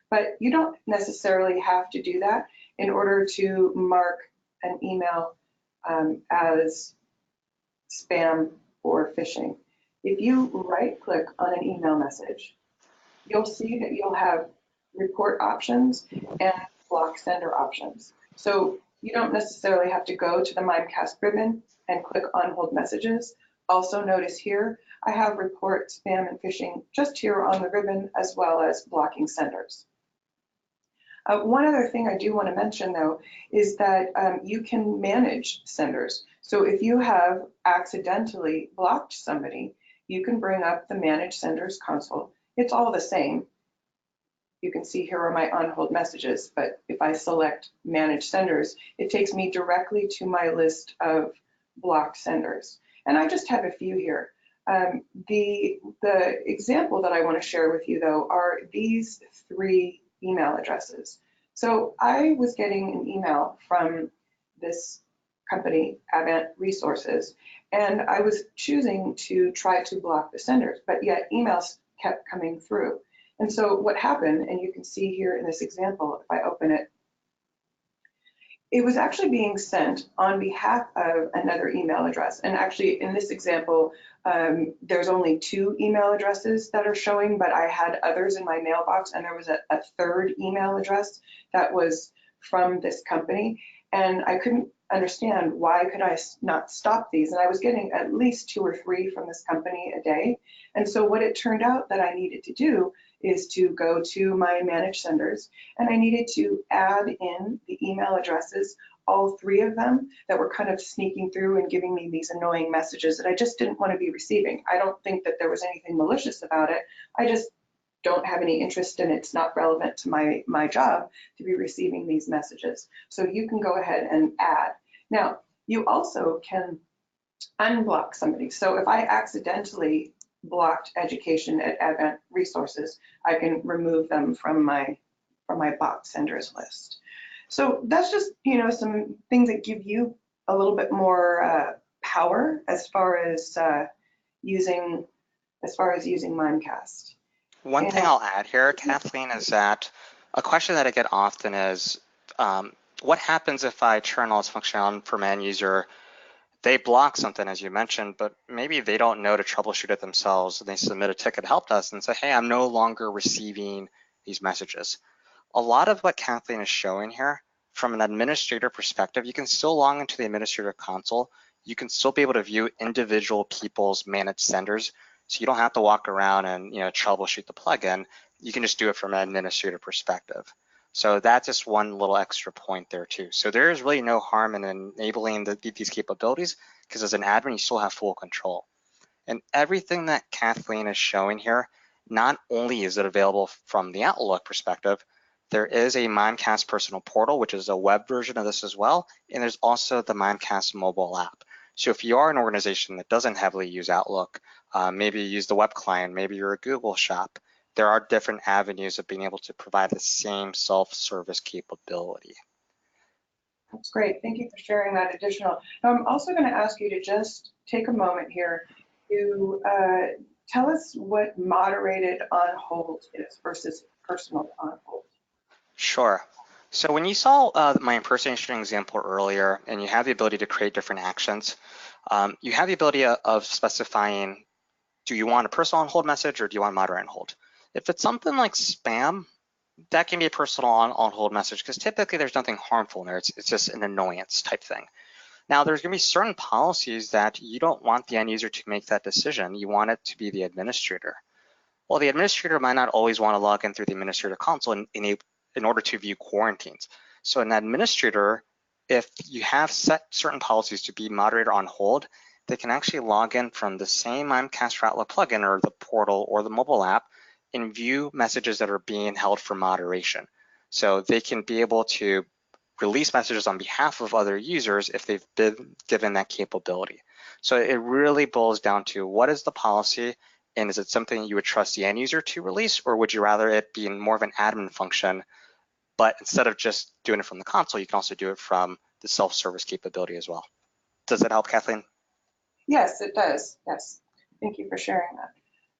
But you don't necessarily have to do that in order to mark an email as spam or phishing. If you right click on an email message, you'll see that you'll have report options and block sender options. So you don't necessarily have to go to the Mimecast ribbon and click on hold messages. Also notice here, I have report spam and phishing just here on the ribbon as well as blocking senders. One other thing I do want to mention though is that you can manage senders. So if you have accidentally blocked somebody, you can bring up the manage senders console. It's all the same. You can see here are my on hold messages, but if I select manage senders, it takes me directly to my list of blocked senders. And I just have a few here. The example that I want to share with you though are these 3 email addresses. So I was getting an email from this company, Advent Resources, and I was choosing to try to block the senders, but yet emails kept coming through. And so what happened, and you can see here in this example, if I open it, it was actually being sent on behalf of another email address. And actually in this example, there's only 2 email addresses that are showing, but I had others in my mailbox, and there was a 3rd email address that was from this company. And I couldn't understand why could I not stop these. And I was getting at least 2 or 3 from this company a day. And so what it turned out that I needed to do is to go to my managed senders, and I needed to add in the email addresses, all 3 of them that were kind of sneaking through and giving me these annoying messages that I just didn't want to be receiving. I don't think that there was anything malicious about it. I just don't have any interest in it. It's not relevant to my job to be receiving these messages. So you can go ahead and add. Now, you also can unblock somebody. So if I accidentally blocked education at Advent Resources, I can remove them from my blocked senders list. So that's just some things that give you a little bit more power as far as using Mimecast. One thing I'll add here, Kathleen, is that a question that I get often is, what happens if I turn all this function on for my end user? They block something, as you mentioned, but maybe they don't know to troubleshoot it themselves. And they submit a ticket to help us and say, hey, I'm no longer receiving these messages. A lot of what Kathleen is showing here, from an administrator perspective, you can still log into the administrator console. You can still be able to view individual people's managed senders. So you don't have to walk around and troubleshoot the plugin. You can just do it from an administrator perspective. So that's just one little extra point there too. So there is really no harm in enabling these capabilities, because as an admin, you still have full control. And everything that Kathleen is showing here, not only is it available from the Outlook perspective, there is a Mimecast personal portal, which is a web version of this as well. And there's also the Mimecast mobile app. So if you are an organization that doesn't heavily use Outlook, maybe you use the web client, maybe you're a Google shop, there are different avenues of being able to provide the same self-service capability. That's great. Thank you for sharing that additional. Now, I'm also going to ask you to just take a moment here to tell us what moderated on hold is versus personal on hold. Sure. So when you saw my impersonation example earlier, and you have the ability to create different actions, you have the ability of specifying, do you want a personal on hold message or do you want moderate on hold? If it's something like spam, that can be a personal on hold message, because typically there's nothing harmful in there. It's just an annoyance type thing. Now, there's going to be certain policies that you don't want the end user to make that decision. You want it to be the administrator. Well, the administrator might not always want to log in through the administrator console in order to view quarantines. So an administrator, if you have set certain policies to be moderator on hold, they can actually log in from the same Mimecast for Outlook plugin or the portal or the mobile app and view messages that are being held for moderation. So they can be able to release messages on behalf of other users if they've been given that capability. So it really boils down to, what is the policy, and is it something you would trust the end user to release, or would you rather it be more of an admin function, but instead of just doing it from the console, you can also do it from the self-service capability as well. Does that help, Kathleen? Yes, it does. Yes. Thank you for sharing that.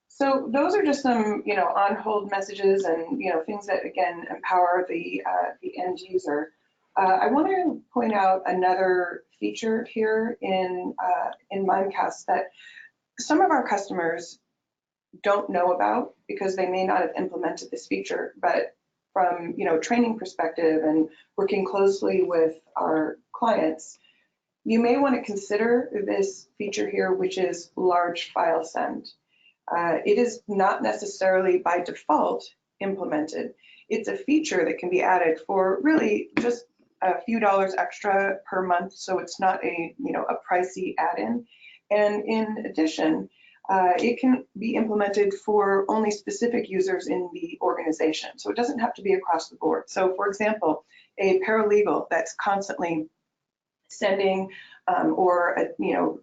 So those are just some, on hold messages and, things that, again, empower the end user. I want to point out another feature here in Mimecast that some of our customers don't know about, because they may not have implemented this feature, but from, training perspective and working closely with our clients, you may want to consider this feature here, which is large file send. It is not necessarily by default implemented. It's a feature that can be added for really just a few dollars extra per month, so it's not a pricey add-in. And in addition, it can be implemented for only specific users in the organization, so it doesn't have to be across the board. So, for example, a paralegal that's constantly sending or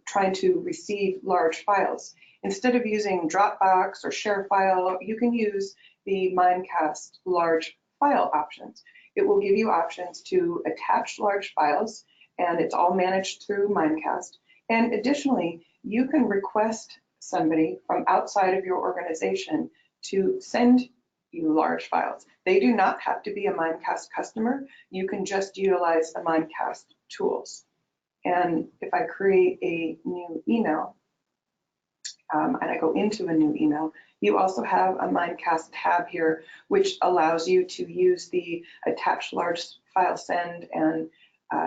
trying to receive large files, instead of using Dropbox or ShareFile, you can use the Mimecast large file options. It will give you options to attach large files, and it's all managed through Mimecast. And additionally, you can request somebody from outside of your organization to send you large files. They do not have to be a Mimecast customer. You can just utilize the Mimecast tools. And if I create a new email, and I go into a new email, you also have a Mimecast tab here, which allows you to use the attach large file send and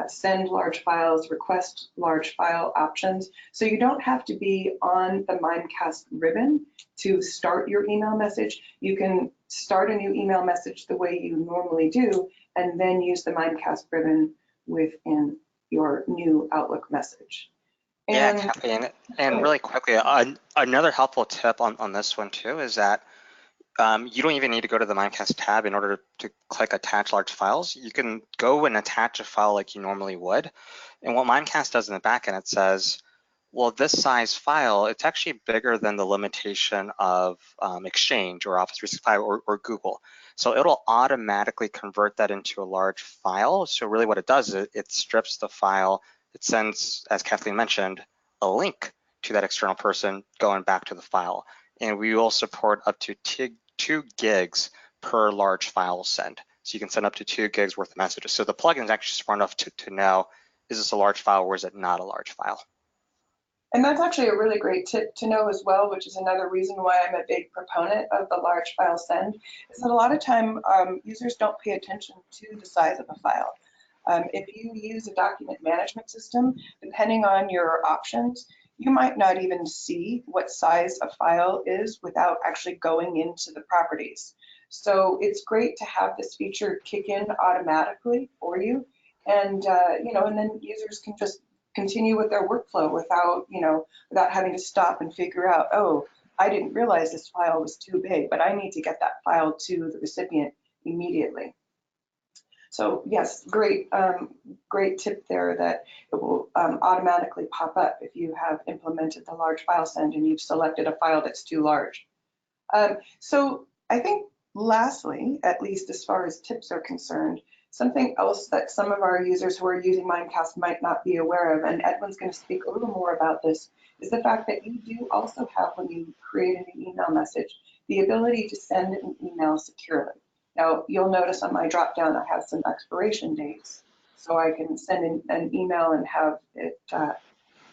send large files, request large file options. So you don't have to be on the Mimecast ribbon to start your email message. You can start a new email message the way you normally do, and then use the Mimecast ribbon within your new Outlook message. Yeah, Kathleen, and really quickly, another helpful tip on this one too is that you don't even need to go to the Mimecast tab in order to click attach large files. You can go and attach a file like you normally would. And what Mimecast does in the backend, it says, well, this size file, it's actually bigger than the limitation of Exchange or Office 365 or Google. So it'll automatically convert that into a large file. So really what it does is it strips the file it sends, as Kathleen mentioned, a link to that external person going back to the file. And we will support up to 2 gigs per large file send. So you can send up to 2 gigs worth of messages. So the plugin is actually smart enough to know, is this a large file or is it not a large file? And that's actually a really great tip to know as well, which is another reason why I'm a big proponent of the large file send, is that a lot of time users don't pay attention to the size of a file. If you use a document management system, depending on your options, you might not even see what size a file is without actually going into the properties. So it's great to have this feature kick in automatically for you, and and then users can just continue with their workflow without having to stop and figure out, oh, I didn't realize this file was too big, but I need to get that file to the recipient immediately. So yes, great tip there that it will automatically pop up if you have implemented the large file send and you've selected a file that's too large. So I think lastly, at least as far as tips are concerned, something else that some of our users who are using Mimecast might not be aware of, and Edwin's going to speak a little more about this, is the fact that you do also have, when you create an email message, the ability to send an email securely. Now, you'll notice on my drop-down I have some expiration dates, so I can send in an email and have it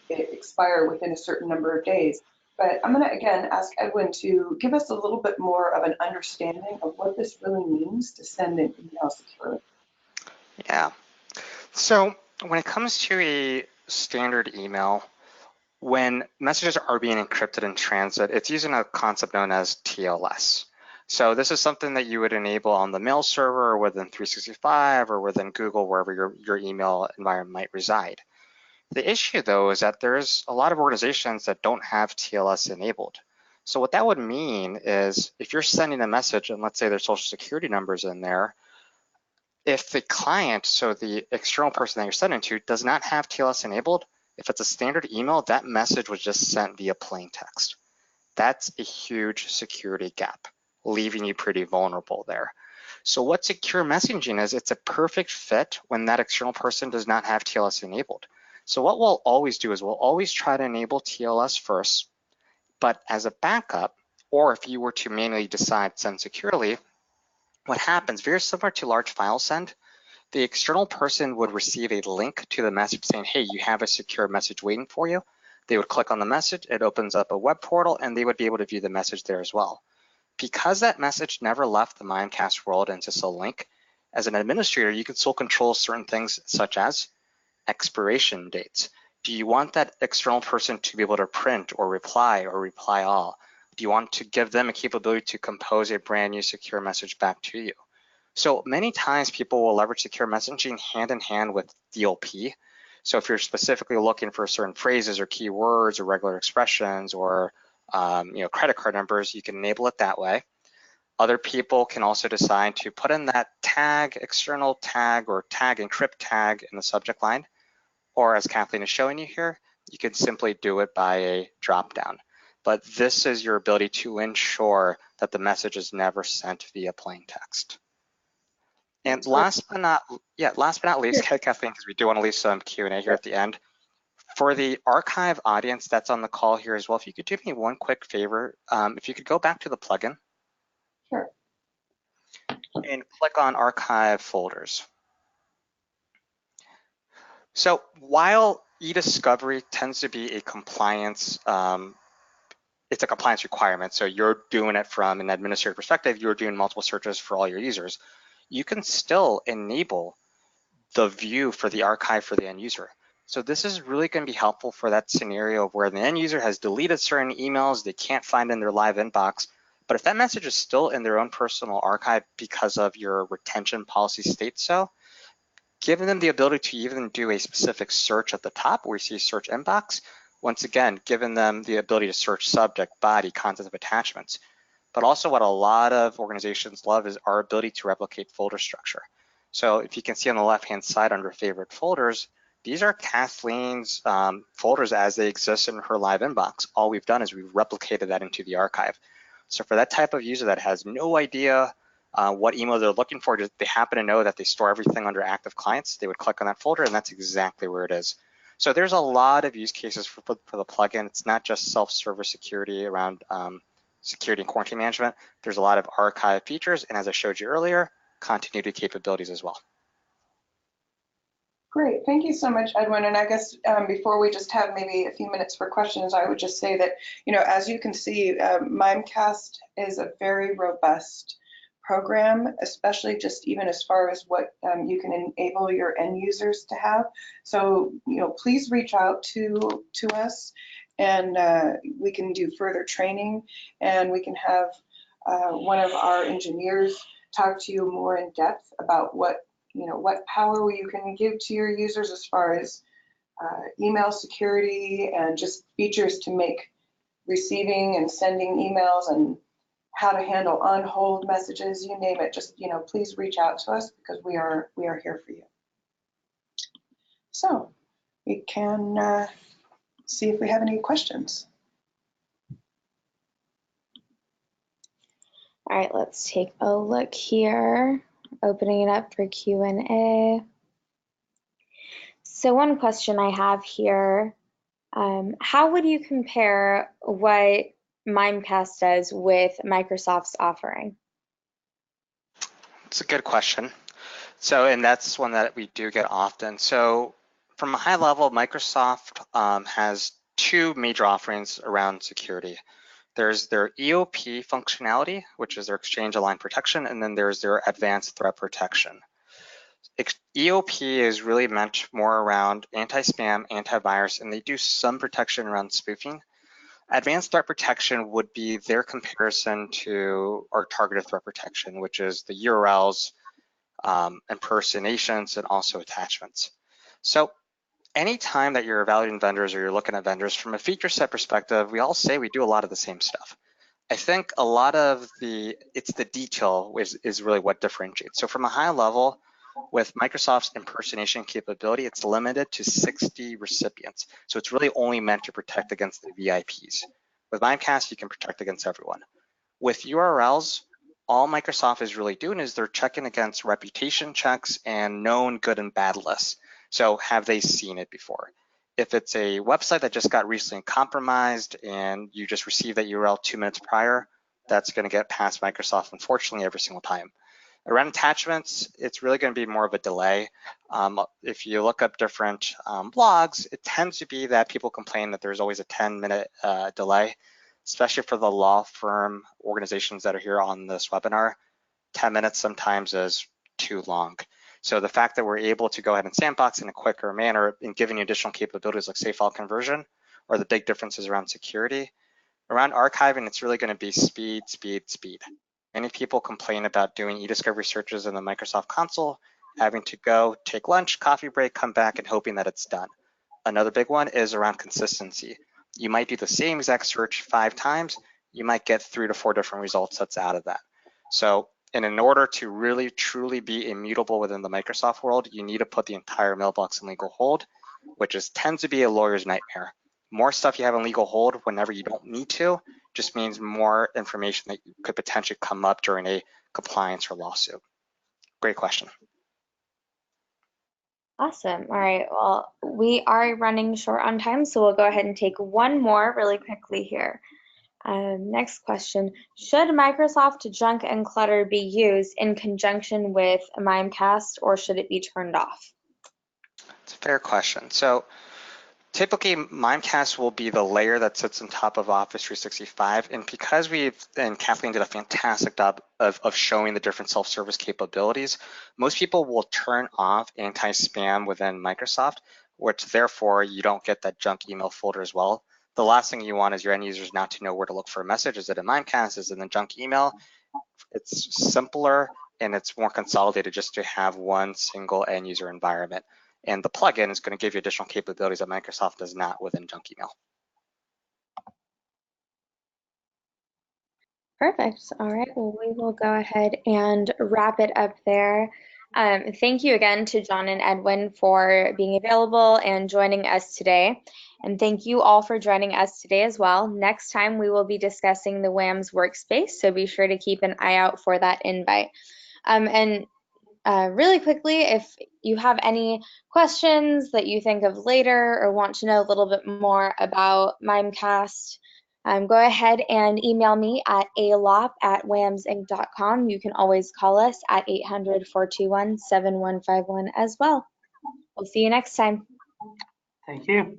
expire within a certain number of days. But I'm going to, again, ask Edwin to give us a little bit more of an understanding of what this really means to send an email securely. Yeah. So when it comes to a standard email, when messages are being encrypted in transit, it's using a concept known as TLS. So this is something that you would enable on the mail server or within 365 or within Google, wherever your email environment might reside. The issue, though, is that there's a lot of organizations that don't have TLS enabled. So what that would mean is if you're sending a message and let's say their social security number's in there, if the client, so the external person that you're sending to, does not have TLS enabled, if it's a standard email, that message was just sent via plain text. That's a huge security gap, leaving you pretty vulnerable there. So what secure messaging is, it's a perfect fit when that external person does not have TLS enabled. So what we'll always do is we'll always try to enable TLS first, but as a backup, or if you were to manually decide send securely, what happens, very similar to large file send, the external person would receive a link to the message saying, hey, you have a secure message waiting for you. They would click on the message, it opens up a web portal, and they would be able to view the message there as well. Because that message never left the Mimecast world and just a link, as an administrator, you can still control certain things such as expiration dates. Do you want that external person to be able to print or reply all? Do you want to give them a capability to compose a brand new secure message back to you? So many times people will leverage secure messaging hand in hand with DLP. So if you're specifically looking for certain phrases or keywords or regular expressions or credit card numbers, you can enable it that way. Other people can also decide to put in that tag, external tag or tag encrypt tag in the subject line. Or as Kathleen is showing you here, you can simply do it by a dropdown. But this is your ability to ensure that the message is never sent via plain text. And last but not least, Kathleen, because we do want to leave some Q&A here at the end. For the archive audience that's on the call here as well, if you could do me one quick favor, if you could go back to the plugin. Sure. And click on archive folders. So while e-discovery tends to be a compliance, it's a compliance requirement. So you're doing it from an administrative perspective, you're doing multiple searches for all your users. You can still enable the view for the archive for the end user. So this is really going to be helpful for that scenario where the end user has deleted certain emails they can't find in their live inbox. But if that message is still in their own personal archive because of your retention policy states so, giving them the ability to even do a specific search at the top where you see search inbox, once again, giving them the ability to search subject, body, content of attachments. But also what a lot of organizations love is our ability to replicate folder structure. So if you can see on the left-hand side under favorite folders, these are Kathleen's folders as they exist in her live inbox. All we've done is we've replicated that into the archive. So for that type of user that has no idea what email they're looking for, they happen to know that they store everything under active clients, they would click on that folder and that's exactly where it is. So there's a lot of use cases for the plugin. It's not just self-server security around security and quarantine management. There's a lot of archive features, and as I showed you earlier, continuity capabilities as well. Great, thank you so much, Edwin. And I guess before we just have maybe a few minutes for questions, I would just say that, you know, as you can see, Mimecast is a very robust program, especially just even as far as what you can enable your end users to have. So, you know, please reach out to us, and we can do further training, and we can have one of our engineers talk to you more in depth about what power you can give to your users as far as email security and just features to make receiving and sending emails and how to handle on hold messages, you name it. Just, you know, please reach out to us because we are here for you. So we can see if we have any questions. All right, let's take a look here. Opening it up for Q&A. So one question I have here, how would you compare what Mimecast does with Microsoft's offering? It's a good question. So, and that's one that we do get often. So from a high level, Microsoft has two major offerings around security. There's their EOP functionality, which is their exchange aligned protection, and then there's their advanced threat protection. EOP is really meant more around anti-spam, antivirus, and they do some protection around spoofing. Advanced threat protection would be their comparison to our targeted threat protection, which is the URLs, impersonations, and also attachments. So anytime that you're evaluating vendors or you're looking at vendors from a feature set perspective, we all say we do a lot of the same stuff. I think a lot of it's the detail is really what differentiates. So from a high level, with Microsoft's impersonation capability, it's limited to 60 recipients. So it's really only meant to protect against the VIPs. With Mimecast, you can protect against everyone. With URLs, all Microsoft is really doing is they're checking against reputation checks and known good and bad lists. So have they seen it before? If it's a website that just got recently compromised and you just received that URL 2 minutes prior, that's going to get past Microsoft, unfortunately, every single time. Around attachments, it's really going to be more of a delay. If you look up different blogs, it tends to be that people complain that there's always a 10-minute delay, especially for the law firm organizations that are here on this webinar. 10 minutes sometimes is too long. So the fact that we're able to go ahead and sandbox in a quicker manner and giving you additional capabilities like safe file conversion are the big differences around security. Around archiving, it's really going to be speed, speed, speed. Many people complain about doing e-discovery searches in the Microsoft console, having to go take lunch, coffee break, come back, and hoping that it's done. Another big one is around consistency. You might do the same exact search 5 times, you might get 3 to 4 different results that's out of that. So, and in order to really truly be immutable within the Microsoft world, you need to put the entire mailbox in legal hold, which tends to be a lawyer's nightmare. More stuff you have in legal hold whenever you don't need to just means more information that could potentially come up during a compliance or lawsuit. Great question. Awesome. All right. Well, we are running short on time, so we'll go ahead and take one more really quickly here. Next question. Should Microsoft junk and clutter be used in conjunction with Mimecast, or should it be turned off? It's a fair question. So typically, Mimecast will be the layer that sits on top of Office 365. And because and Kathleen did a fantastic job of showing the different self-service capabilities, most people will turn off anti-spam within Microsoft, which therefore you don't get that junk email folder as well. The last thing you want is your end users not to know where to look for a message. Is it in Mimecast? Is it in junk email? It's simpler and it's more consolidated just to have one single end user environment. And the plugin is going to give you additional capabilities that Microsoft does not within junk email. Perfect. All right. Well, we will go ahead and wrap it up there. Thank you again to John and Edwin for being available and joining us today. And thank you all for joining us today as well. Next time we will be discussing the WAMS workspace, so be sure to keep an eye out for that invite. Really quickly, if you have any questions that you think of later or want to know a little bit more about Mimecast, go ahead and email me at alop@wamsinc.com. You can always call us at 800-421-7151 as well. We'll see you next time. Thank you.